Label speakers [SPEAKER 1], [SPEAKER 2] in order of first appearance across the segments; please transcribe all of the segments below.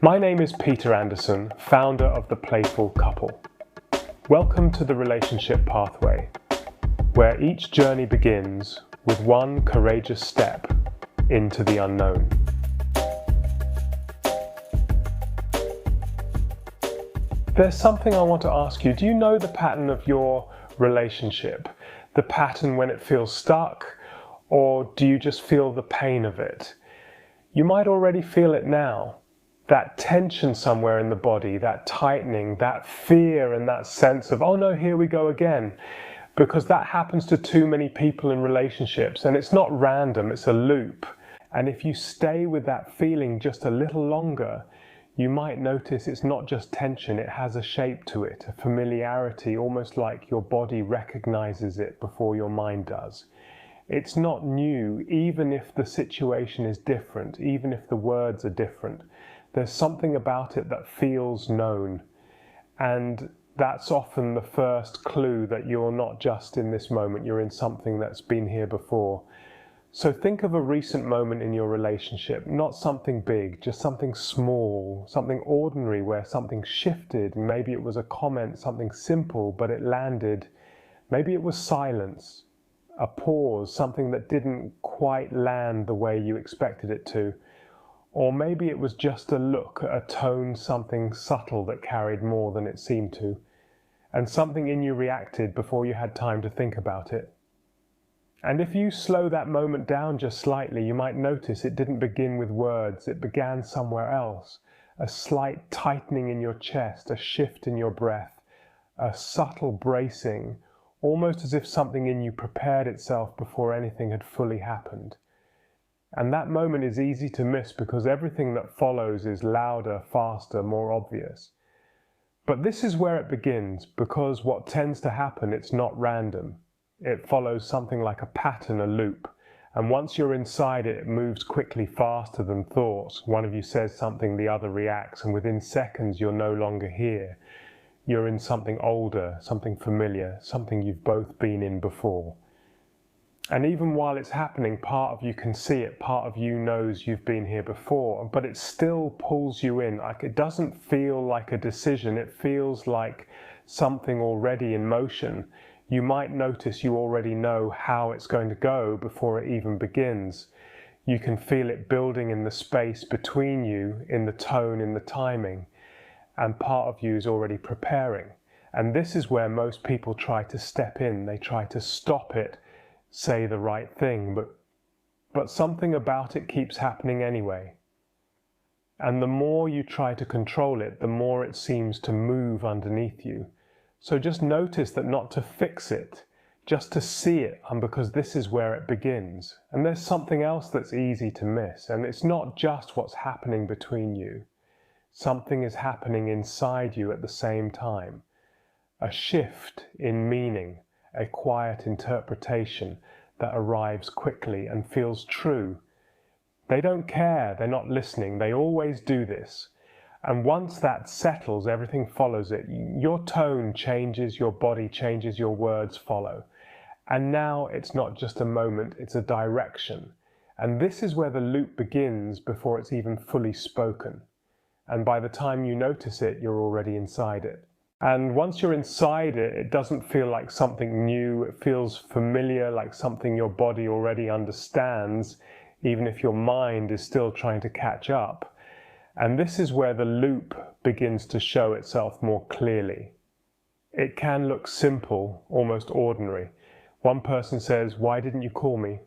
[SPEAKER 1] My name is Peter Anderson, founder of The Playful Couple. Welcome to the relationship pathway, where each journey begins with one courageous step into the unknown. There's something I want to ask you. Do you know the pattern of your relationship? The pattern when it feels stuck, or do you just feel the pain of it? You might already feel it now. That tension somewhere in the body, that tightening, that fear and that sense of, oh no, here we go again. Because that happens to too many people in relationships, and it's not random, it's a loop. And if you stay with that feeling just a little longer, you might notice it's not just tension, it has a shape to it, a familiarity, almost like your body recognizes it before your mind does. It's not new, even if the situation is different, even if the words are different. There's something about it that feels known. And that's often the first clue that you're not just in this moment, you're in something that's been here before. So think of a recent moment in your relationship, not something big, just something small, something ordinary where something shifted. Maybe it was a comment, something simple, but it landed. Maybe it was silence, a pause, something that didn't quite land the way you expected it to. Or maybe it was just a look, a tone, something subtle that carried more than it seemed to. And something in you reacted before you had time to think about it. And if you slow that moment down just slightly, you might notice it didn't begin with words, it began somewhere else. A slight tightening in your chest, a shift in your breath, a subtle bracing, almost as if something in you prepared itself before anything had fully happened. And that moment is easy to miss because everything that follows is louder, faster, more obvious. But this is where it begins, because what tends to happen, it's not random. It follows something like a pattern, a loop. And once you're inside it, it moves quickly, faster than thought. One of you says something, the other reacts, and within seconds you're no longer here. You're in something older, something familiar, something you've both been in before. And even while it's happening, part of you can see it, part of you knows you've been here before, but it still pulls you in. Like, it doesn't feel like a decision, it feels like something already in motion. You might notice you already know how it's going to go before it even begins. You can feel it building in the space between you, in the tone, in the timing, and part of you is already preparing. And this is where most people try to step in. They try to stop it, say the right thing, but something about it keeps happening anyway. And the more you try to control it, the more it seems to move underneath you. So just notice that, not to fix it, just to see it, and because this is where it begins. And there's something else that's easy to miss, and it's not just what's happening between you. Something is happening inside you at the same time. A shift in meaning, a quiet interpretation that arrives quickly and feels true. They don't care, they're not listening, they always do this. And once that settles, everything follows it. Your tone changes, your body changes, your words follow. And now it's not just a moment, it's a direction. And this is where the loop begins before it's even fully spoken. And by the time you notice it, you're already inside it. And once you're inside it, it doesn't feel like something new. It feels familiar, like something your body already understands, even if your mind is still trying to catch up. And this is where the loop begins to show itself more clearly. It can look simple, almost ordinary. One person says, "Why didn't you call me?"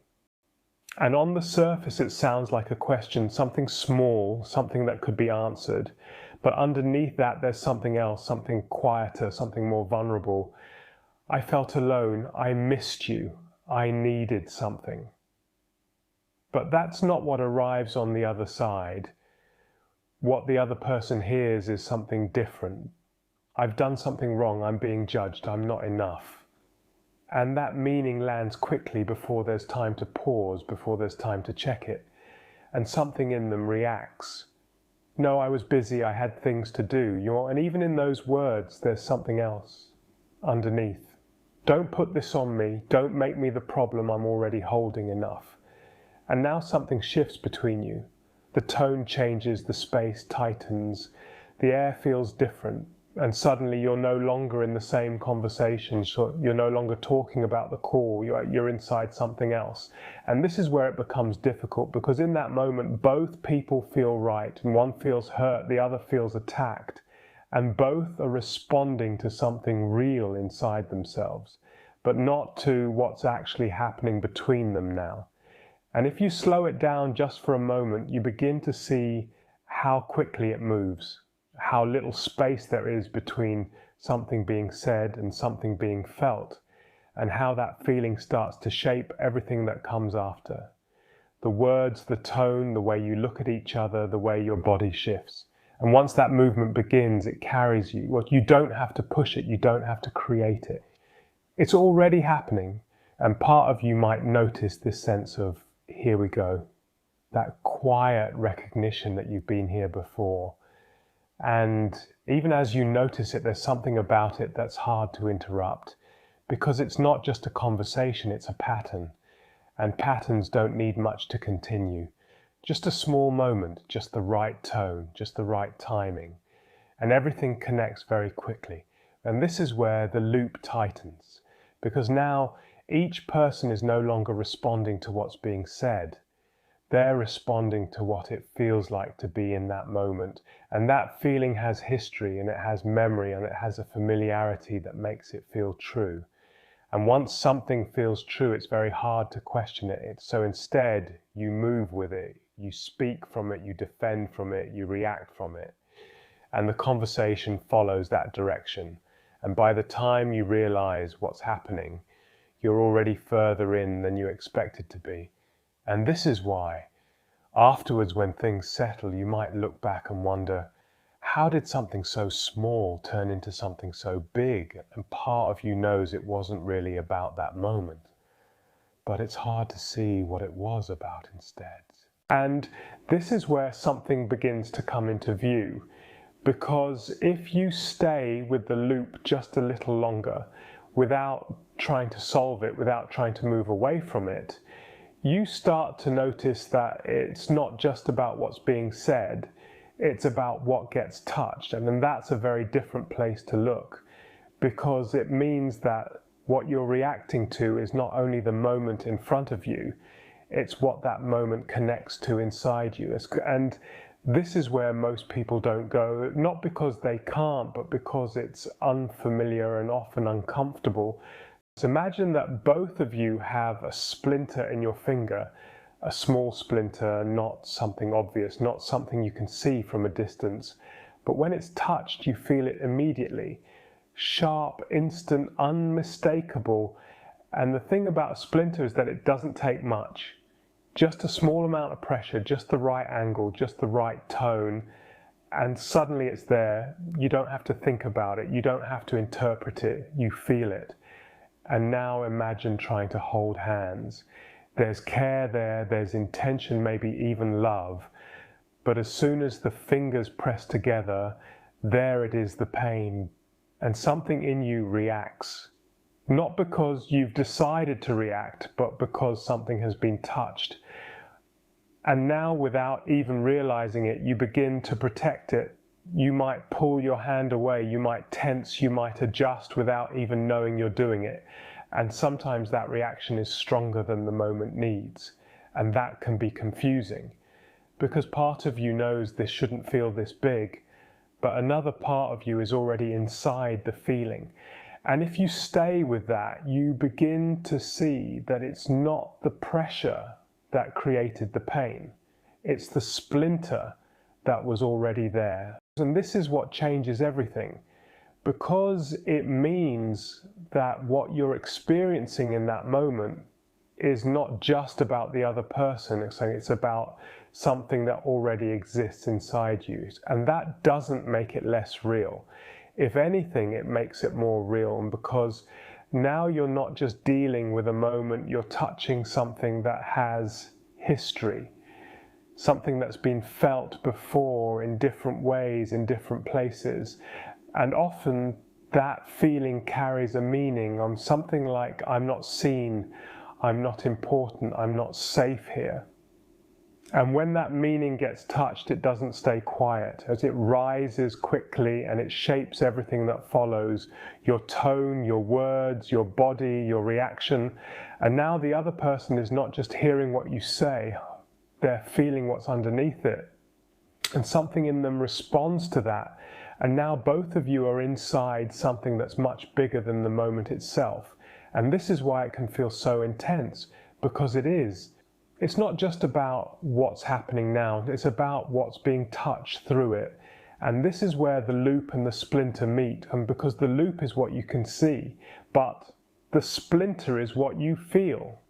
[SPEAKER 1] And on the surface, it sounds like a question, something small, something that could be answered. But underneath that, there's something else, something quieter, something more vulnerable. "I felt alone. I missed you. I needed something." But that's not what arrives on the other side. What the other person hears is something different. "I've done something wrong. I'm being judged. I'm not enough." And that meaning lands quickly before there's time to pause, before there's time to check it. And something in them reacts. "No, I was busy, I had things to do." And even in those words, there's something else underneath. "Don't put this on me, don't make me the problem, I'm already holding enough." And now something shifts between you. The tone changes, the space tightens, the air feels different, and suddenly you're no longer in the same conversation, so you're no longer talking about the call, you're inside something else. And this is where it becomes difficult, because in that moment both people feel right, and one feels hurt, the other feels attacked, and both are responding to something real inside themselves, but not to what's actually happening between them now. And if you slow it down just for a moment, you begin to see how quickly it moves, how little space there is between something being said and something being felt, and how that feeling starts to shape everything that comes after. The words, the tone, the way you look at each other, the way your body shifts. And once that movement begins, it carries you. Well, you don't have to push it, you don't have to create it. It's already happening, and part of you might notice this sense of, here we go, that quiet recognition that you've been here before. And even as you notice it, there's something about it that's hard to interrupt, because it's not just a conversation, it's a pattern. And patterns don't need much to continue. Just a small moment, just the right tone, just the right timing. And everything connects very quickly. And this is where the loop tightens, because now each person is no longer responding to what's being said. They're responding to what it feels like to be in that moment. And that feeling has history, and it has memory, and it has a familiarity that makes it feel true. And once something feels true, it's very hard to question it. So instead, you move with it, you speak from it, you defend from it, you react from it. And the conversation follows that direction. And by the time you realize what's happening, you're already further in than you expected to be. And this is why, afterwards when things settle, you might look back and wonder, how did something so small turn into something so big? And part of you knows it wasn't really about that moment. But it's hard to see what it was about instead. And this is where something begins to come into view. Because if you stay with the loop just a little longer, without trying to solve it, without trying to move away from it, you start to notice that it's not just about what's being said, it's about what gets touched. And then that's a very different place to look, because it means that what you're reacting to is not only the moment in front of you, it's what that moment connects to inside you. And this is where most people don't go, not because they can't, but because it's unfamiliar and often uncomfortable. So imagine that both of you have a splinter in your finger, a small splinter, not something obvious, not something you can see from a distance. But when it's touched, you feel it immediately. Sharp, instant, unmistakable. And the thing about a splinter is that it doesn't take much. Just a small amount of pressure, just the right angle, just the right tone, and suddenly it's there. You don't have to think about it. You don't have to interpret it. You feel it. And now imagine trying to hold hands. There's care there, there's intention, maybe even love. But as soon as the fingers press together, there it is, the pain. And something in you reacts. Not because you've decided to react, but because something has been touched. And now, without even realizing it, you begin to protect it. You might pull your hand away, you might tense, you might adjust without even knowing you're doing it. And sometimes that reaction is stronger than the moment needs. And that can be confusing, because part of you knows this shouldn't feel this big, but another part of you is already inside the feeling. And if you stay with that, you begin to see that it's not the pressure that created the pain. It's the splinter that was already there. And this is what changes everything, because it means that what you're experiencing in that moment is not just about the other person. It's about something that already exists inside you. And that doesn't make it less real. If anything, it makes it more real, and because now you're not just dealing with a moment, you're touching something that has history, something that's been felt before in different ways, in different places. And often that feeling carries a meaning on something like, I'm not seen, I'm not important, I'm not safe here. And when that meaning gets touched, it doesn't stay quiet. As it rises quickly and it shapes everything that follows, your tone, your words, your body, your reaction. And now the other person is not just hearing what you say, they're feeling what's underneath it. And something in them responds to that. And now both of you are inside something that's much bigger than the moment itself. And this is why it can feel so intense, because it is. It's not just about what's happening now, it's about what's being touched through it. And this is where the loop and the splinter meet. And because the loop is what you can see, but the splinter is what you feel.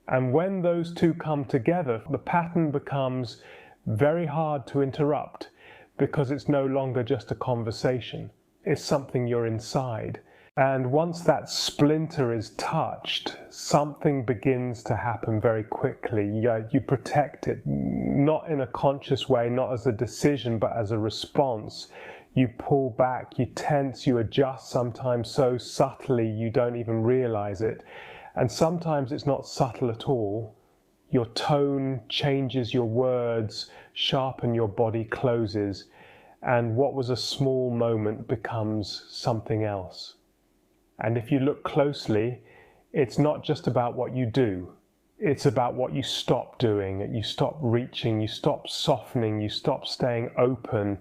[SPEAKER 1] And when those two come together, the pattern becomes very hard to interrupt, because it's no longer just a conversation. It's something you're inside. And once that splinter is touched, something begins to happen very quickly. You protect it, not in a conscious way, not as a decision, but as a response. You pull back, you tense, you adjust, sometimes so subtly you don't even realize it. And sometimes it's not subtle at all. Your tone changes, your words sharpen, your body closes, and what was a small moment becomes something else. And if you look closely, it's not just about what you do. It's about what you stop doing. You stop reaching, you stop softening, you stop staying open.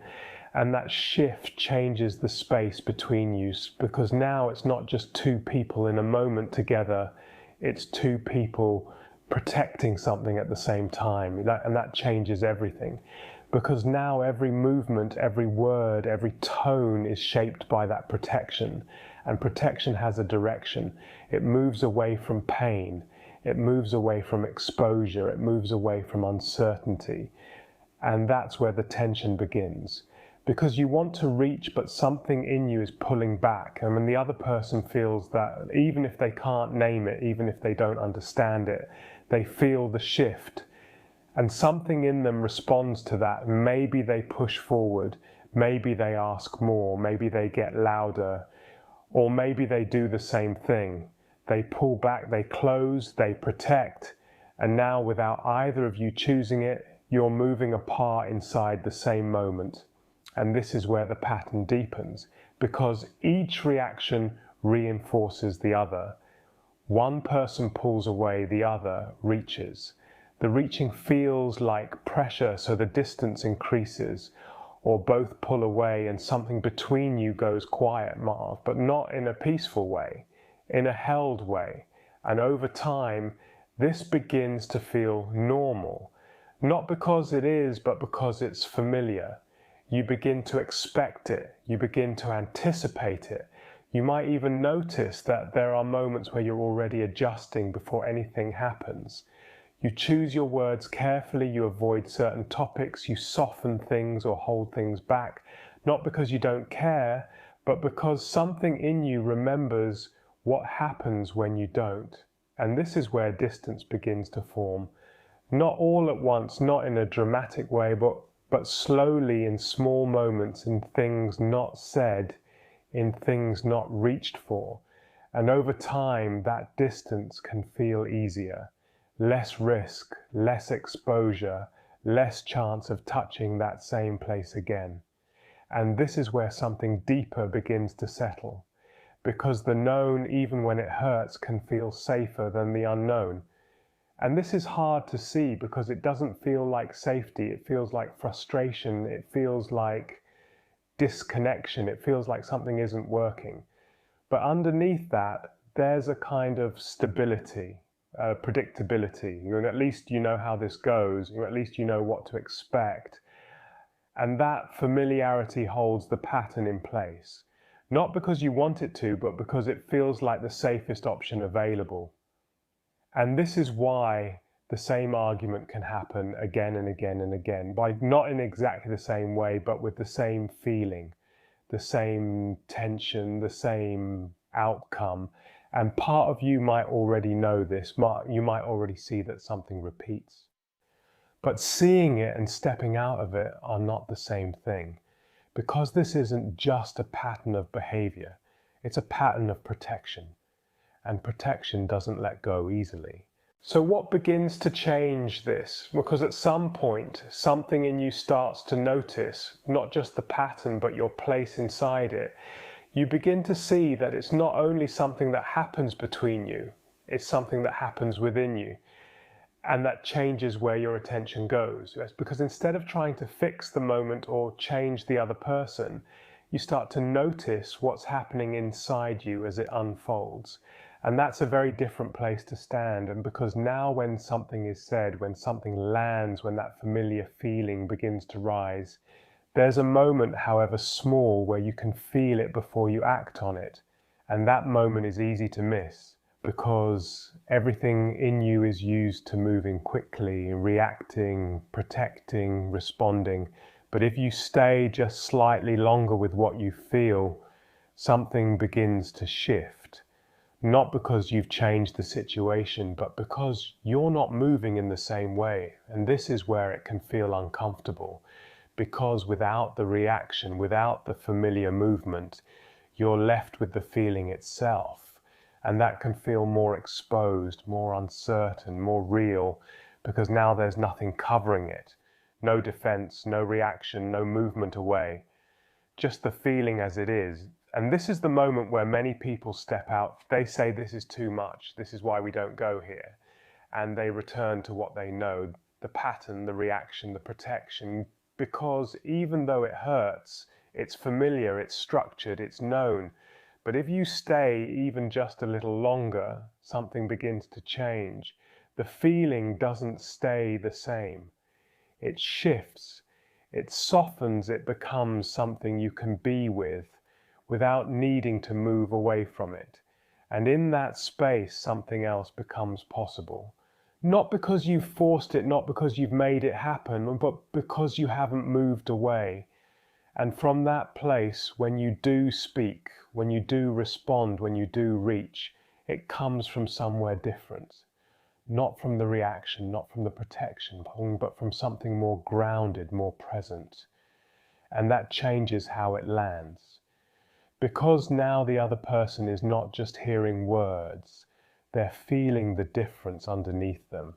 [SPEAKER 1] And that shift changes the space between you, because now it's not just two people in a moment together. It's two people protecting something at the same time. And that changes everything. Because now every movement, every word, every tone is shaped by that protection. And protection has a direction. It moves away from pain. It moves away from exposure. It moves away from uncertainty. And that's where the tension begins. Because you want to reach, but something in you is pulling back. And when the other person feels that, even if they can't name it, even if they don't understand it, they feel the shift. And something in them responds to that. Maybe they push forward. Maybe they ask more. Maybe they get louder. Or maybe they do the same thing. They pull back, they close, they protect. And now, without either of you choosing it, you're moving apart inside the same moment. And this is where the pattern deepens, because each reaction reinforces the other. One person pulls away, the other reaches. The reaching feels like pressure, so the distance increases. Or both pull away and something between you goes quiet, Marv, but not in a peaceful way, in a held way. And over time, this begins to feel normal. Not because it is, but because it's familiar. You begin to expect it. You begin to anticipate it. You might even notice that there are moments where you're already adjusting before anything happens. You choose your words carefully, you avoid certain topics, you soften things or hold things back, not because you don't care, but because something in you remembers what happens when you don't. And this is where distance begins to form. Not all at once, not in a dramatic way, but slowly in small moments, in things not said, in things not reached for. And over time, that distance can feel easier. Less risk, less exposure, less chance of touching that same place again. And this is where something deeper begins to settle, because the known, even when it hurts, can feel safer than the unknown. And this is hard to see because it doesn't feel like safety, it feels like frustration, it feels like disconnection, it feels like something isn't working. But underneath that, there's a kind of stability. Predictability. At least you know how this goes, at least you know what to expect. And that familiarity holds the pattern in place. Not because you want it to, but because it feels like the safest option available. And this is why the same argument can happen again and again and again, by not in exactly the same way, but with the same feeling, the same tension, the same outcome. And part of you might already know this, you might already see that something repeats. But seeing it and stepping out of it are not the same thing, because this isn't just a pattern of behavior, it's a pattern of protection. And protection doesn't let go easily. So what begins to change this? Because at some point, something in you starts to notice not just the pattern, but your place inside it. You begin to see that it's not only something that happens between you, it's something that happens within you. And that changes where your attention goes. It's because instead of trying to fix the moment or change the other person, you start to notice what's happening inside you as it unfolds. And that's a very different place to stand. And because now when something is said, when something lands, when that familiar feeling begins to rise, there's a moment, however small, where you can feel it before you act on it. And that moment is easy to miss, because everything in you is used to moving quickly, reacting, protecting, responding. But if you stay just slightly longer with what you feel, something begins to shift. Not because you've changed the situation, but because you're not moving in the same way. And this is where it can feel uncomfortable, because without the reaction, without the familiar movement, you're left with the feeling itself. And that can feel more exposed, more uncertain, more real, because now there's nothing covering it. No defense, no reaction, no movement away. Just the feeling as it is. And this is the moment where many people step out. They say this is too much. This is why we don't go here. And they return to what they know, the pattern, the reaction, the protection, because even though it hurts, it's familiar, it's structured, it's known. But if you stay even just a little longer, something begins to change. The feeling doesn't stay the same. It shifts, it softens, it becomes something you can be with without needing to move away from it. And in that space, something else becomes possible. Not because you've forced it, not because you've made it happen, but because you haven't moved away. And from that place, when you do speak, when you do respond, when you do reach, it comes from somewhere different. Not from the reaction, not from the protection, but from something more grounded, more present. And that changes how it lands. Because now the other person is not just hearing words, they're feeling the difference underneath them.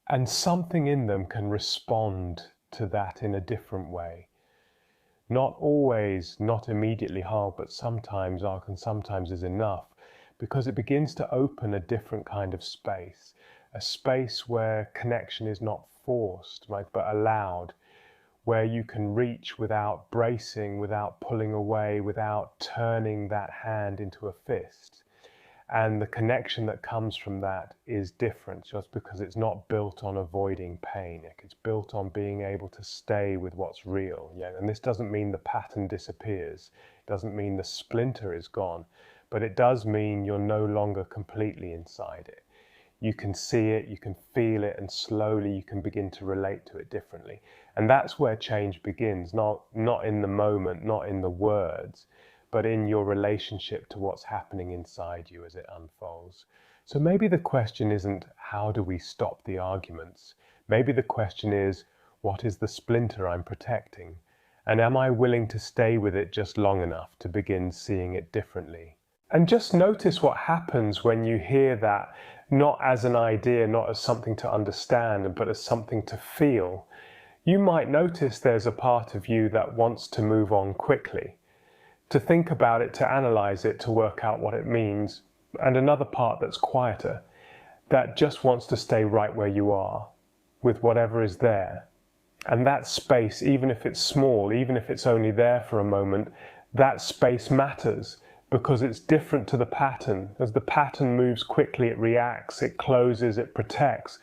[SPEAKER 1] And something in them can respond to that in a different way. Not always, not immediately hard, but sometimes arc and sometimes is enough, because it begins to open a different kind of space, a space where connection is not forced, right, but allowed, where you can reach without bracing, without pulling away, without turning that hand into a fist. And the connection that comes from that is different, just because it's not built on avoiding pain. It's built on being able to stay with what's real. Yeah? And this doesn't mean the pattern disappears. It doesn't mean the splinter is gone. But it does mean you're no longer completely inside it. You can see it, you can feel it, and slowly you can begin to relate to it differently. And that's where change begins, not in the moment, not in the words, but in your relationship to what's happening inside you as it unfolds. So maybe the question isn't, how do we stop the arguments? Maybe the question is, what is the splinter I'm protecting? And am I willing to stay with it just long enough to begin seeing it differently? And just notice what happens when you hear that, not as an idea, not as something to understand, but as something to feel. You might notice there's a part of you that wants to move on quickly, to think about it, to analyze it, to work out what it means, and another part that's quieter, that just wants to stay right where you are, with whatever is there. And that space, even if it's small, even if it's only there for a moment, that space matters, because it's different to the pattern. As the pattern moves quickly, it reacts, it closes, it protects.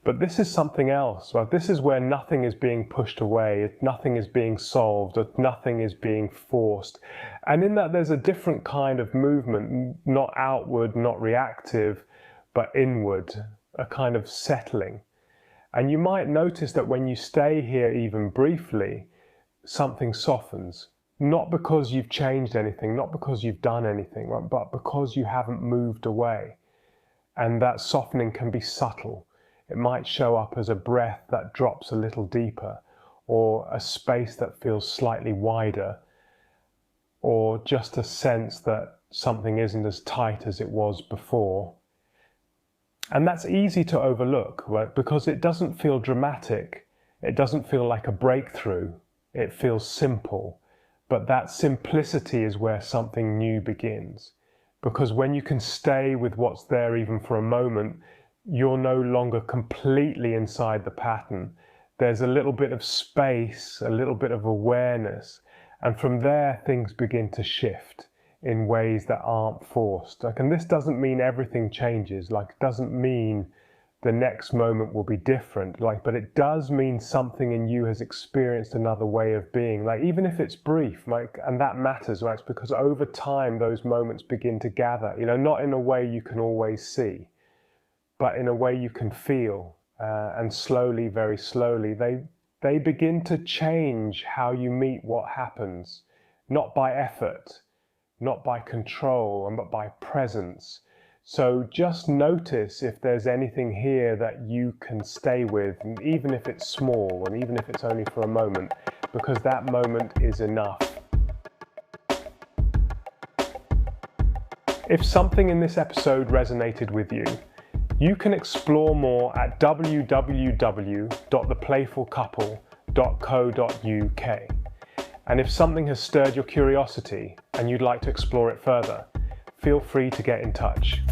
[SPEAKER 1] But this is something else, right? This is where nothing is being pushed away, nothing is being solved, nothing is being forced. And in that, there's a different kind of movement, not outward, not reactive, but inward, a kind of settling. And you might notice that when you stay here even briefly, something softens. Not because you've changed anything, not because you've done anything, right? But because you haven't moved away. And that softening can be subtle. It might show up as a breath that drops a little deeper, or a space that feels slightly wider, or just a sense that something isn't as tight as it was before. And that's easy to overlook, right? Because it doesn't feel dramatic. It doesn't feel like a breakthrough. It feels simple. But that simplicity is where something new begins. Because when you can stay with what's there even for a moment, you're no longer completely inside the pattern. There's a little bit of space, a little bit of awareness. And from there, things begin to shift in ways that aren't forced. And this doesn't mean everything changes, it doesn't mean the next moment will be different, but it does mean something in you has experienced another way of being, even if it's brief, and that matters, right? It's because over time those moments begin to gather, not in a way you can always see, but in a way you can feel, and slowly, very slowly, they begin to change how you meet what happens, not by effort, not by control, but by presence. So just notice if there's anything here that you can stay with, and even if it's small, and even if it's only for a moment, because that moment is enough. If something in this episode resonated with you, you can explore more at www.theplayfulcouple.co.uk. And if something has stirred your curiosity and you'd like to explore it further, feel free to get in touch.